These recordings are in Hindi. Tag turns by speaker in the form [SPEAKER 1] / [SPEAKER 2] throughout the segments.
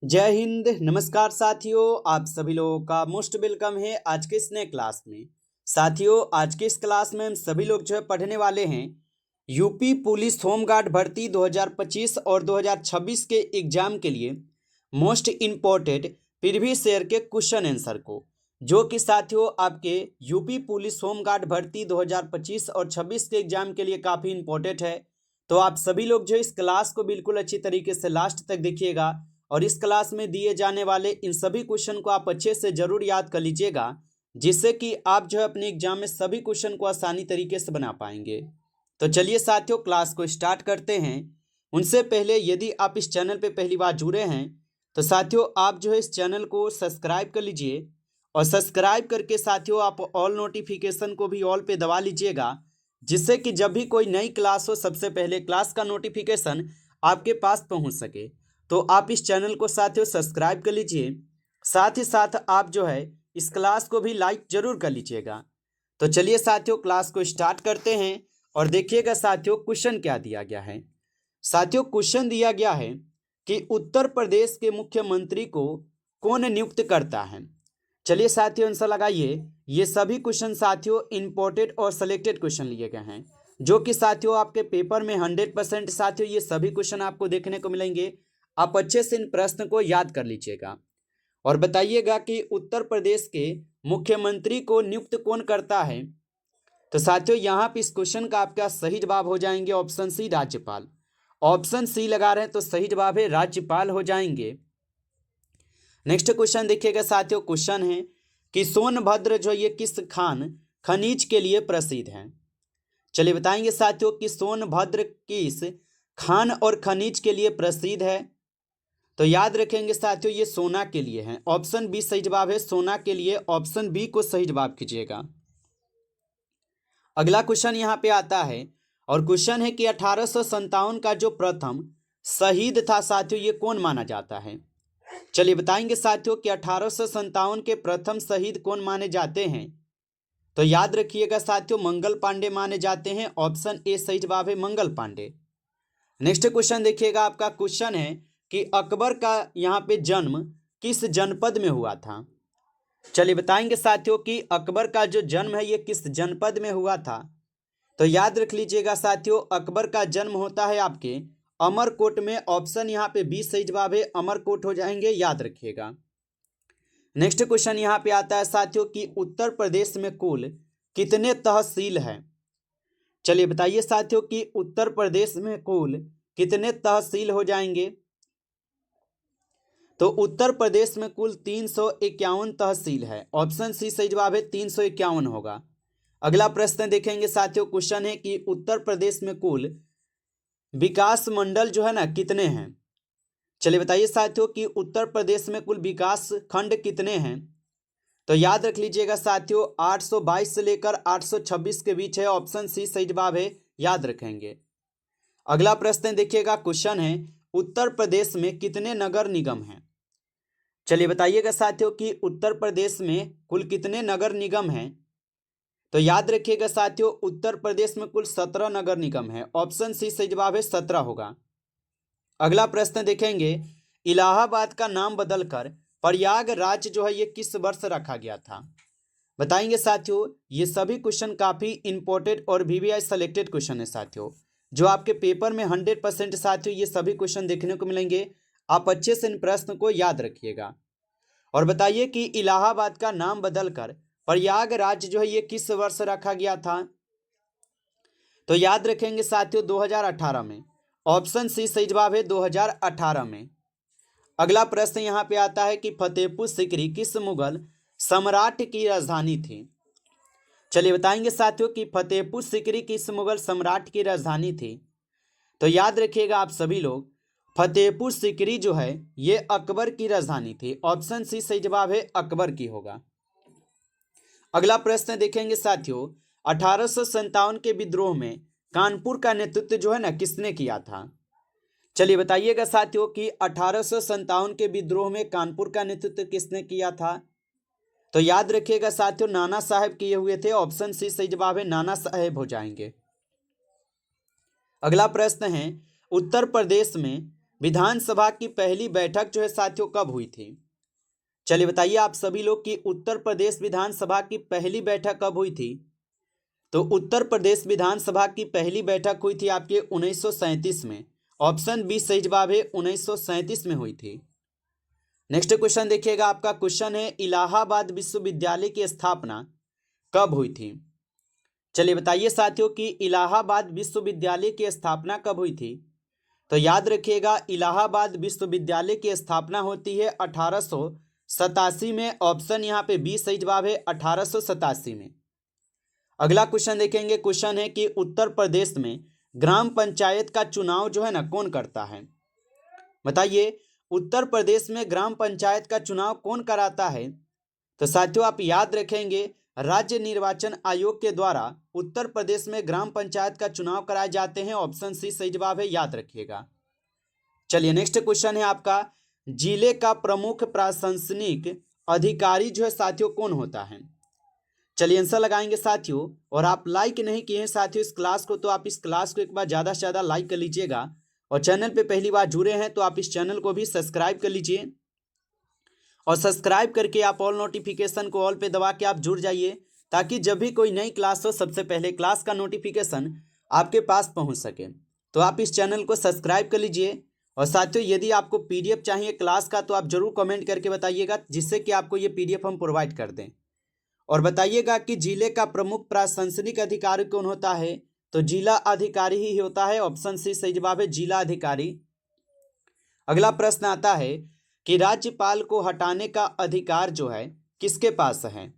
[SPEAKER 1] जय हिंद। नमस्कार साथियों, आप सभी लोगों का मोस्ट वेलकम है आज के इस नए क्लास में। साथियों, आज के इस क्लास में हम सभी लोग जो है पढ़ने वाले हैं यूपी पुलिस होमगार्ड भर्ती 2025 और 2026 के एग्जाम के लिए मोस्ट इम्पोर्टेंट प्रीवियस ईयर के क्वेश्चन आंसर को, जो कि साथियों आपके यूपी पुलिस होमगार्ड भर्ती 2025 और 26 के एग्जाम के लिए काफ़ी इंपॉर्टेंट है। तो आप सभी लोग जो इस क्लास को बिल्कुल अच्छी तरीके से लास्ट तक देखिएगा और इस क्लास में दिए जाने वाले इन सभी क्वेश्चन को आप अच्छे से जरूर याद कर लीजिएगा, जिससे कि आप जो है अपने एग्जाम में सभी क्वेश्चन को आसानी तरीके से बना पाएंगे। तो चलिए साथियों, क्लास को स्टार्ट करते हैं। उनसे पहले यदि आप इस चैनल पे पहली बार जुड़े हैं तो साथियों आप जो है इस चैनल को सब्सक्राइब कर लीजिए और सब्सक्राइब करके साथियों आप ऑल नोटिफिकेशन को भी ऑल पे दबा लीजिएगा, जिससे कि जब भी कोई नई क्लास हो सबसे पहले क्लास का नोटिफिकेशन आपके पास पहुंच सके। तो आप इस चैनल को साथियों सब्सक्राइब कर लीजिए, साथ ही साथ आप जो है इस क्लास को भी लाइक जरूर कर लीजिएगा। तो चलिए साथियों क्लास को स्टार्ट करते हैं और देखिएगा साथियों क्वेश्चन क्या दिया गया है। साथियों क्वेश्चन दिया गया है कि उत्तर प्रदेश के मुख्यमंत्री को कौन नियुक्त करता है। चलिए साथियों आंसर लगाइए। ये सभी क्वेश्चन साथियों इंपोर्टेड और सिलेक्टेड क्वेश्चन लिए गए हैं, जो कि साथियों आपके पेपर में 100% साथियों ये सभी क्वेश्चन आपको देखने को मिलेंगे। आप अच्छे से इन प्रश्न को याद कर लीजिएगा और बताइएगा कि उत्तर प्रदेश के मुख्यमंत्री को नियुक्त कौन करता है। तो साथियों यहाँ पे इस क्वेश्चन का आपका सही जवाब हो जाएंगे ऑप्शन सी, राज्यपाल। ऑप्शन सी लगा रहे हैं तो सही जवाब है राज्यपाल हो जाएंगे। नेक्स्ट क्वेश्चन देखिएगा साथियों, क्वेश्चन है कि सोनभद्र जो ये किस खान खनिज के लिए प्रसिद्ध है। चलिए बताएंगे साथियों कि सोनभद्र किस खान और खनिज के लिए प्रसिद्ध है। तो याद रखेंगे साथियों ये सोना के लिए है। ऑप्शन बी सही जवाब है, सोना के लिए ऑप्शन बी को सही जवाब कीजिएगा। अगला क्वेश्चन यहाँ पे आता है और क्वेश्चन है कि 1857 का जो प्रथम शहीद था साथियों ये कौन माना जाता है। चलिए बताएंगे साथियों कि 1857 के प्रथम शहीद कौन माने जाते हैं। तो याद रखिएगा साथियों मंगल पांडे माने जाते हैं। ऑप्शन ए सही जवाब है, मंगल पांडे। नेक्स्ट क्वेश्चन देखिएगा, आपका क्वेश्चन है कि अकबर का यहाँ पे जन्म किस जनपद में हुआ था। चलिए बताएंगे साथियों कि अकबर का जो जन्म है ये किस जनपद में हुआ था। तो याद रख लीजिएगा साथियों अकबर का जन्म होता है आपके अमरकोट में। ऑप्शन यहाँ पे बी सही जवाब है, अमरकोट हो जाएंगे, याद रखिएगा। नेक्स्ट क्वेश्चन यहाँ पे आता है साथियों कि उत्तर प्रदेश में कुल कितने तहसील हैं। चलिए बताइए साथियों कि उत्तर प्रदेश में कुल कितने तहसील हो जाएंगे। तो उत्तर प्रदेश में कुल 351 तहसील है। ऑप्शन सी सही जवाब है, 351 होगा। अगला प्रश्न देखेंगे साथियों, क्वेश्चन है कि उत्तर प्रदेश में कुल विकास मंडल जो है ना कितने हैं। चलिए बताइए साथियों कि उत्तर प्रदेश में कुल विकास खंड कितने हैं। तो याद रख लीजिएगा साथियों 822 से लेकर 826 के बीच है। ऑप्शन सी सही जवाब है, याद रखेंगे। अगला प्रश्न देखिएगा, क्वेश्चन है उत्तर प्रदेश में कितने नगर निगम हैं। चलिए बताइएगा साथियों कि उत्तर प्रदेश में कुल कितने नगर निगम हैं। तो याद रखिएगा साथियों उत्तर प्रदेश में कुल 17 नगर निगम है। ऑप्शन सी सही जवाब है, 17 होगा। अगला प्रश्न देखेंगे, इलाहाबाद का नाम बदलकर प्रयागराज जो है ये किस वर्ष रखा गया था। बताएंगे साथियों ये सभी क्वेश्चन काफी इंपॉर्टेंट और वीवीआई सेलेक्टेड क्वेश्चन है साथियों, जो आपके पेपर में 100% साथियों ये सभी क्वेश्चन देखने को मिलेंगे। आप अच्छे से इन प्रश्न को याद रखिएगा और बताइए कि इलाहाबाद का नाम बदलकर प्रयागराज जो है ये किस वर्ष रखा गया था। तो याद रखेंगे साथियों 2018 में। ऑप्शन सी सही जवाब है, 2018 में। अगला प्रश्न यहाँ पे आता है कि फतेहपुर सीकरी किस मुगल सम्राट की राजधानी थी। चलिए बताएंगे साथियों कि फतेहपुर सीकरी किस मुगल सम्राट की राजधानी थी। तो याद रखिएगा आप सभी लोग फतेहपुर सीकरी जो है ये अकबर की राजधानी थी। ऑप्शन सी सही जवाब है, अकबर की होगा। अगला प्रश्न देखेंगे साथियों 1857 के विद्रोह में कानपुर का नेतृत्व जो है ना किसने किया था। चलिए बताइएगा साथियों कि 1857 के विद्रोह में कानपुर का नेतृत्व किसने किया था। तो याद रखिएगा साथियों नाना साहब किए हुए थे। ऑप्शन सी सही जवाब है, नाना साहब हो जाएंगे। अगला प्रश्न है उत्तर प्रदेश में विधानसभा की पहली बैठक जो है साथियों कब हुई थी? चलिए बताइए आप सभी लोग कि उत्तर प्रदेश विधानसभा की पहली बैठक कब हुई थी? तो उत्तर प्रदेश विधानसभा की पहली बैठक हुई थी आपके 1937 में। ऑप्शन बी सही जवाब है, 1937 में हुई थी। नेक्स्ट क्वेश्चन देखिएगा, आपका क्वेश्चन है इलाहाबाद विश्वविद्यालय की स्थापना कब हुई थी? चलिए बताइए साथियों कि इलाहाबाद विश्वविद्यालय की स्थापना कब हुई थी? तो याद रखिएगा, इलाहाबाद विश्वविद्यालय की स्थापना होती है 1887 में। ऑप्शन यहाँ पे बी सही जवाब है, 1887 में। अगला क्वेश्चन देखेंगे, क्वेश्चन है कि उत्तर प्रदेश में ग्राम पंचायत का चुनाव जो है ना कौन करता है? बताइए, उत्तर प्रदेश में ग्राम पंचायत का चुनाव कौन कराता है? तो साथियों आप याद रखेंगे, राज्य निर्वाचन आयोग के द्वारा उत्तर प्रदेश में ग्राम पंचायत का चुनाव कराए जाते हैं। ऑप्शन सी सही जवाब है, याद रखिएगा। चलिए नेक्स्ट क्वेश्चन है आपका, जिले का प्रमुख प्रशासनिक अधिकारी जो है साथियों कौन होता है? चलिए आंसर लगाएंगे साथियों। और आप लाइक नहीं किए हैं साथियों इस क्लास को, तो आप इस क्लास को एक बार ज़्यादा से ज़्यादा लाइक कर लीजिएगा। और चैनल पे पहली बार जुड़े हैं तो आप इस चैनल को भी सब्सक्राइब कर लीजिए, और सब्सक्राइब करके आप ऑल नोटिफिकेशन को ऑल पे दबा के आप जुड़ जाइए, ताकि जब भी कोई नई क्लास हो सबसे पहले क्लास का नोटिफिकेशन आपके पास पहुंच सके। तो आप इस चैनल को सब्सक्राइब कर लीजिए। और साथियों यदि आपको पीडीएफ चाहिए क्लास का तो आप जरूर कमेंट करके बताइएगा, जिससे कि आपको ये पीडीएफ हम प्रोवाइड कर दें। और बताइएगा कि जिले का प्रमुख प्रशासनिक अधिकारी कौन होता है? तो जिला अधिकारी ही होता है। ऑप्शन सी सही जवाब है, जिला अधिकारी। अगला प्रश्न आता है कि राज्यपाल को हटाने का अधिकार जो है किसके पास है?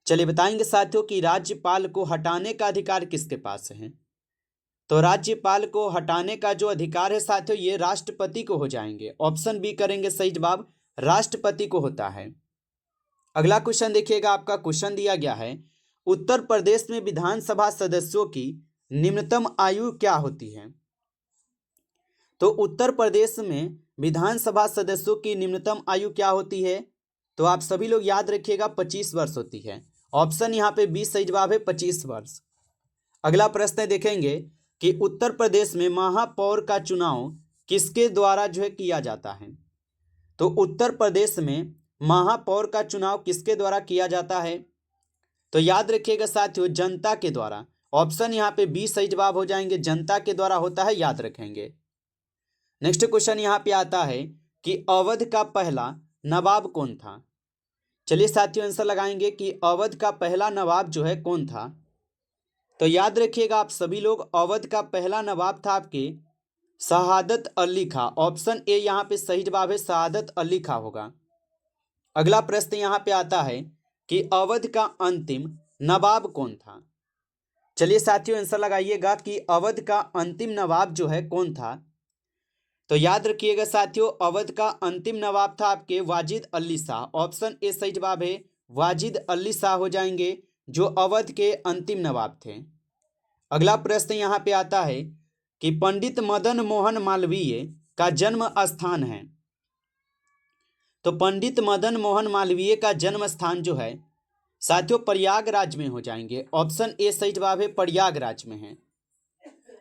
[SPEAKER 1] चलिए बताएंगे साथियों कि राज्यपाल को हटाने का अधिकार किसके पास है? तो राज्यपाल को हटाने का जो अधिकार है साथियों ये राष्ट्रपति को हो जाएंगे। ऑप्शन बी करेंगे सही जवाब, राष्ट्रपति को होता है। अगला क्वेश्चन देखिएगा, आपका क्वेश्चन दिया गया है, उत्तर प्रदेश में विधानसभा सदस्यों की निम्नतम आयु क्या होती है? तो उत्तर प्रदेश में विधानसभा सदस्यों की निम्नतम आयु क्या होती है? तो आप सभी लोग याद रखिएगा 25 वर्ष होती है। ऑप्शन यहाँ पे बी सही जवाब है, 25 वर्ष। अगला प्रश्न देखेंगे कि उत्तर प्रदेश में महापौर का चुनाव किसके द्वारा जो है किया जाता है? तो उत्तर प्रदेश में महापौर का चुनाव किसके द्वारा किया जाता है? तो याद रखिएगा साथियों, जनता के द्वारा। ऑप्शन यहाँ पे बी सही जवाब हो जाएंगे, जनता के द्वारा होता है, याद रखेंगे। नेक्स्ट क्वेश्चन यहाँ पे आता है कि अवध का पहला नवाब कौन था? चलिए साथियों आंसर लगाएंगे कि अवध का पहला नवाब जो है कौन था? तो याद रखिएगा आप सभी लोग, अवध का पहला नवाब था आपके शहादत अली खां। ऑप्शन ए यहाँ पे सही जवाब है, शहादत अली खां होगा। अगला प्रश्न यहाँ पे आता है कि अवध का अंतिम नवाब कौन था? चलिए साथियों आंसर लगाइएगा कि अवध का अंतिम नवाब जो है कौन था? तो याद रखिएगा साथियों, अवध का अंतिम नवाब था आपके वाजिद अली शाह। ऑप्शन ए सही जवाब है, वाजिद अली शाह हो जाएंगे, जो अवध के अंतिम नवाब थे। अगला प्रश्न यहाँ पे आता है कि पंडित मदन मोहन मालवीय का जन्म स्थान है। तो पंडित मदन मोहन मालवीय का जन्म स्थान जो है साथियों प्रयागराज में हो जाएंगे। ऑप्शन ए सही जवाब है, प्रयागराज में है।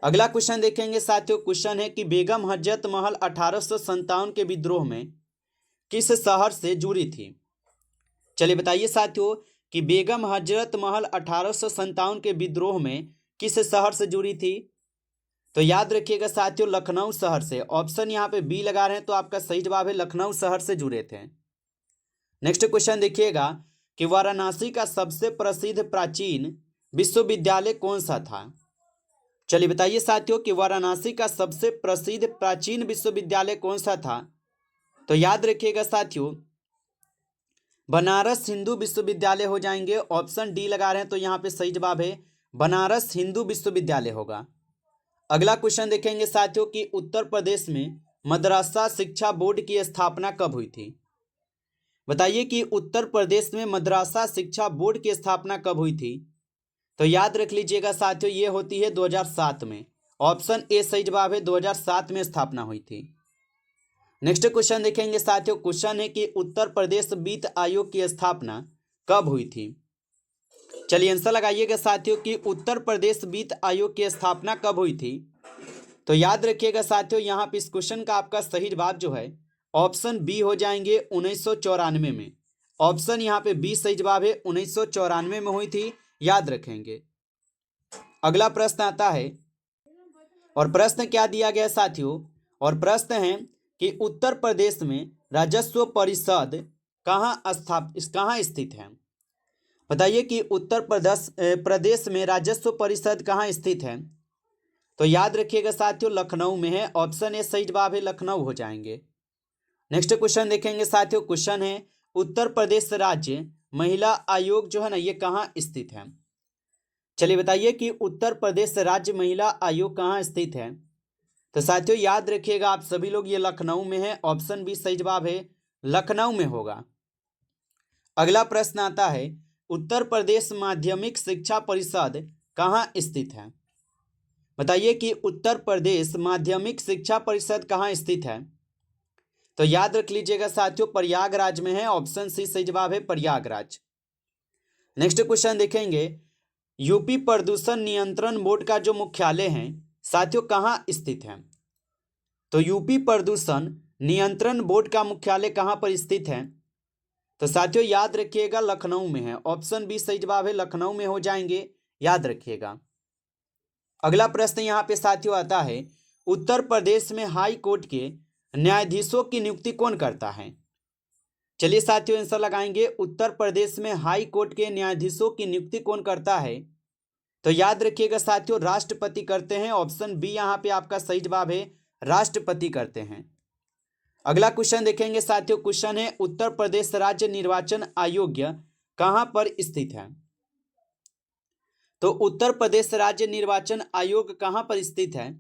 [SPEAKER 1] अगला क्वेश्चन देखेंगे साथियों, क्वेश्चन है कि बेगम हजरत महल 1857 के विद्रोह में किस शहर से जुड़ी थी? चलिए बताइए साथियों कि बेगम हजरत महल 1857 के विद्रोह में किस शहर से जुड़ी थी? तो याद रखिएगा साथियों, लखनऊ शहर से। ऑप्शन यहाँ पे बी लगा रहे हैं, तो आपका सही जवाब है, लखनऊ शहर से जुड़े थे। नेक्स्ट क्वेश्चन देखिएगा कि वाराणसी का सबसे प्रसिद्ध प्राचीन विश्वविद्यालय कौन सा था? चलिए बताइए साथियों कि वाराणसी का सबसे प्रसिद्ध प्राचीन विश्वविद्यालय कौन सा था? तो याद रखिएगा साथियों, बनारस हिंदू विश्वविद्यालय हो जाएंगे। ऑप्शन डी लगा रहे हैं, तो यहाँ पे सही जवाब है, बनारस हिंदू विश्वविद्यालय होगा। अगला क्वेश्चन देखेंगे साथियों कि उत्तर प्रदेश में मदरसा शिक्षा बोर्ड की स्थापना कब हुई थी? बताइए कि उत्तर प्रदेश में मदरसा शिक्षा बोर्ड की स्थापना कब हुई थी? तो याद रख लीजिएगा साथियों, ये होती है 2007 में। ऑप्शन ए सही जवाब है, 2007 में स्थापना हुई थी। नेक्स्ट क्वेश्चन देखेंगे साथियों, क्वेश्चन है कि उत्तर प्रदेश वित्त आयोग की स्थापना कब हुई थी? चलिए आंसर लगाइएगा साथियों कि उत्तर प्रदेश वित्त आयोग की स्थापना कब हुई थी? तो याद रखिएगा साथियों, यहाँ पे इस क्वेश्चन का आपका सही जवाब जो है ऑप्शन बी हो जाएंगे 1994 में। ऑप्शन यहाँ पे बी सही जवाब है, 1994 में हुई थी, याद रखेंगे। अगला प्रश्न आता है, और प्रश्न क्या दिया गया साथियों, और प्रश्न है कि उत्तर प्रदेश में राजस्व परिषद कहाँ स्थित है। बताइए कि उत्तर प्रदेश में राजस्व परिषद कहाँ स्थित है। तो याद रखिएगा साथियों, लखनऊ में है। ऑप्शन ए सही जवाब है, लखनऊ हो जाएंगे। नेक्स्ट क्वेश्चन देखेंगे साथियों। क्वेश्चन है उत्तर प्रदेश राज्य महिला आयोग जो है ना, ये कहाँ स्थित है। चलिए बताइए कि उत्तर प्रदेश राज्य महिला आयोग कहाँ स्थित है। तो साथियों याद रखिएगा आप सभी लोग, ये लखनऊ में है। ऑप्शन बी सही जवाब है, लखनऊ में होगा। अगला प्रश्न आता है, उत्तर प्रदेश माध्यमिक शिक्षा परिषद कहाँ स्थित है। बताइए कि उत्तर प्रदेश माध्यमिक शिक्षा परिषद कहाँ स्थित है। तो याद रख लीजिएगा साथियों, प्रयागराज में है। ऑप्शन सी सही जवाब है, प्रयागराज। नेक्स्ट क्वेश्चन देखेंगे, यूपी प्रदूषण नियंत्रण बोर्ड का जो मुख्यालय है साथियों कहाँ स्थित है। तो यूपी प्रदूषण नियंत्रण बोर्ड का मुख्यालय कहाँ पर स्थित है। तो साथियों याद रखिएगा, लखनऊ में है। ऑप्शन बी सही जवाब है, लखनऊ में हो जाएंगे, याद रखिएगा। अगला प्रश्न यहाँ पे साथियों आता है, उत्तर प्रदेश में हाई कोर्ट के न्यायाधीशों की नियुक्ति कौन करता है। चलिए साथियों आंसर लगाएंगे, उत्तर प्रदेश में हाई कोर्ट के न्यायाधीशों की नियुक्ति कौन करता है। तो याद रखिएगा साथियों, राष्ट्रपति करते हैं। ऑप्शन बी यहाँ पे आपका सही जवाब है, राष्ट्रपति करते हैं। अगला क्वेश्चन देखेंगे साथियों। क्वेश्चन है, उत्तर प्रदेश राज्य निर्वाचन आयोग कहाँ पर स्थित है। तो उत्तर प्रदेश राज्य निर्वाचन आयोग कहाँ पर स्थित है।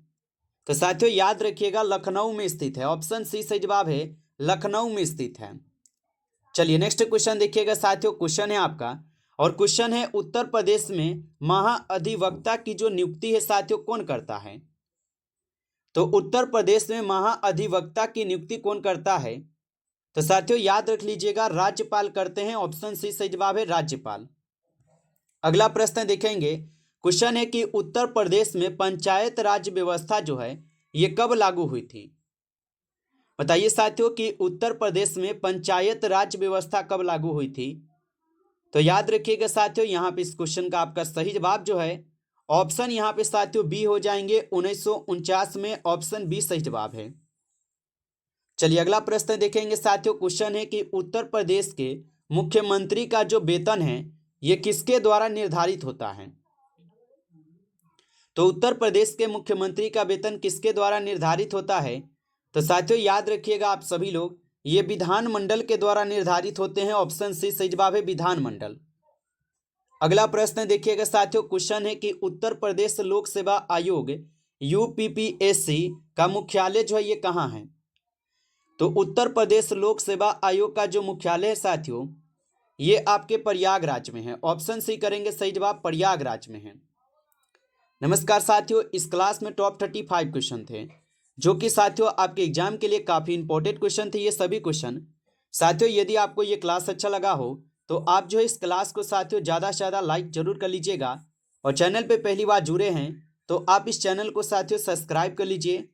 [SPEAKER 1] तो साथियों याद रखिएगा, लखनऊ में स्थित है। ऑप्शन सी सही जवाब है, लखनऊ में स्थित है। चलिए नेक्स्ट क्वेश्चन देखिएगा साथियों। क्वेश्चन है आपका, और क्वेश्चन है, उत्तर प्रदेश में महाअधिवक्ता की जो नियुक्ति है साथियों कौन करता है। तो उत्तर प्रदेश में महाअधिवक्ता की नियुक्ति कौन करता है। तो साथियों याद रख लीजिएगा, राज्यपाल करते हैं। ऑप्शन सी सही जवाब है, राज्यपाल। अगला प्रश्न देखेंगे। क्वेश्चन है कि उत्तर प्रदेश में पंचायत राज व्यवस्था जो है ये कब लागू हुई थी। बताइए साथियों कि उत्तर प्रदेश में पंचायत राज व्यवस्था कब लागू हुई थी। तो याद रखिएगा साथियों, यहाँ पे इस क्वेश्चन का आपका सही जवाब जो है ऑप्शन यहाँ पे साथियों बी हो जाएंगे, 1949 में। ऑप्शन बी सही जवाब है। चलिए अगला प्रश्न देखेंगे साथियों। क्वेश्चन है कि उत्तर प्रदेश के मुख्यमंत्री का जो वेतन है ये किसके द्वारा निर्धारित होता है। तो उत्तर प्रदेश के मुख्यमंत्री का वेतन किसके द्वारा निर्धारित होता है। तो साथियों याद रखिएगा आप सभी लोग, ये विधानमंडल के द्वारा निर्धारित होते हैं। ऑप्शन सी सही जवाब है, विधानमंडल। अगला प्रश्न देखिएगा साथियों। क्वेश्चन है कि उत्तर प्रदेश लोक सेवा आयोग यूपीपीएससी का मुख्यालय जो है ये कहाँ है। तो उत्तर प्रदेश लोक सेवा आयोग का जो मुख्यालय है साथियों ये आपके प्रयागराज में है। ऑप्शन सी करेंगे सही जवाब, प्रयागराज में है। नमस्कार साथियों, इस क्लास में टॉप 35 क्वेश्चन थे जो कि साथियों आपके एग्जाम के लिए काफ़ी इंपॉर्टेंट क्वेश्चन थे। ये सभी क्वेश्चन साथियों, यदि आपको ये क्लास अच्छा लगा हो तो आप जो है इस क्लास को साथियों ज़्यादा से ज़्यादा लाइक जरूर कर लीजिएगा, और चैनल पे पहली बार जुड़े हैं तो आप इस चैनल को साथियों सब्सक्राइब कर लीजिए,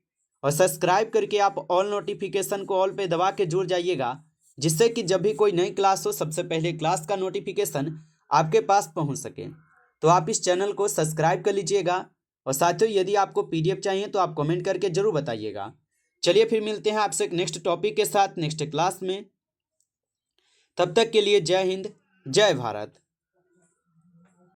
[SPEAKER 1] और सब्सक्राइब करके आप ऑल नोटिफिकेशन को ऑल पे दबा के जुड़ जाइएगा, जिससे कि जब भी कोई नई क्लास हो सबसे पहले क्लास का नोटिफिकेशन आपके पास पहुंच सके। तो आप इस चैनल को सब्सक्राइब कर लीजिएगा, और साथियों यदि आपको पीडीएफ चाहिए तो आप कमेंट करके जरूर बताइएगा। चलिए फिर मिलते हैं आपसे एक नेक्स्ट टॉपिक के साथ नेक्स्ट क्लास में। तब तक के लिए जय हिंद, जय भारत।